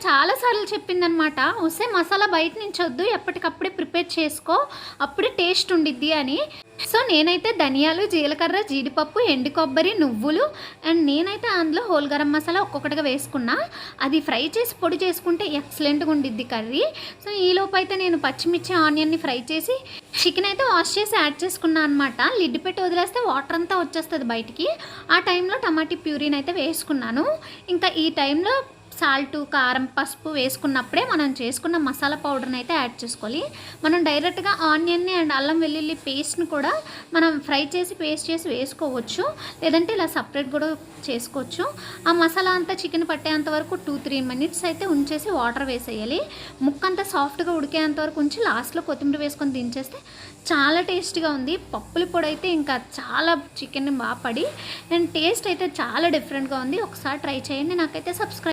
చాలాసార్లు చెప్పిందనమాట. "ఒసే మసాలా బయట నుంచి వద్దు, ఎప్పటికప్పుడే ప్రిపేర్ చేసుకో, అప్పుడే టేస్ట్ ఉండిద్ది" అని. సో, నేనైతే ధనియాలు, జీలకర్ర, జీడిపప్పు, ఎండు కొబ్బరి, నువ్వులు అండ్ నేనైతే అందులో హోల్ గరం మసాలా ఒక్కొక్కటిగా వేసుకున్నా. అది ఫ్రై చేసి పొడి చేసుకుంటే ఎక్సలెంట్‌గా ఉండిద్ది కర్రీ. సో, ఈలోపు అయితే నేను పచ్చిమిర్చి, ఆనియన్‌ని ఫ్రై చేసి చికెన్ అయితే వాష్ చేసి యాడ్ చేసుకున్నా అనమాట. లిడ్ పెట్టి వదిలేస్తే వాటర్ అంతా వచ్చేస్తది బయటికి. ఆ టైంలో టమాటీ ప్యూరీని అయితే వేసుకున్నాను. ఇంకా ఈ టైంలో సాల్టు, కారం, పసుపు వేసుకున్నప్పుడే మనం చేసుకున్న మసాలా పౌడర్‌ని అయితే యాడ్ చేసుకోవాలి. మనం డైరెక్ట్‌గా ఆనియన్‌ని అండ్ అల్లం వెల్లుల్లి పేస్ట్‌ని కూడా మనం ఫ్రై చేసి పేస్ట్ చేసి వేసుకోవచ్చు. లేదంటే ఇలా సపరేట్ కూడా చేసుకోవచ్చు. ఆ మసాలా అంతా చికెన్ పట్టేంత వరకు 2-3 మినిట్స్ అయితే ఉంచేసి వాటర్ వేసేయాలి. ముక్కంతా సాఫ్ట్‌గా ఉడికేంత వరకు ఉంచి లాస్ట్‌లో కొత్తిమీర వేసుకొని దించేస్తే చాలా టేస్ట్‌గా ఉంది. పప్పుల పొడి అయితే ఇంకా చాలా చికెన్‌ని పడి అండ్ టేస్ట్ అయితే చాలా డిఫరెంట్‌గా ఉంది. ఒకసారి ట్రై చేయండి. నాకైతే సబ్స్క్రైబ్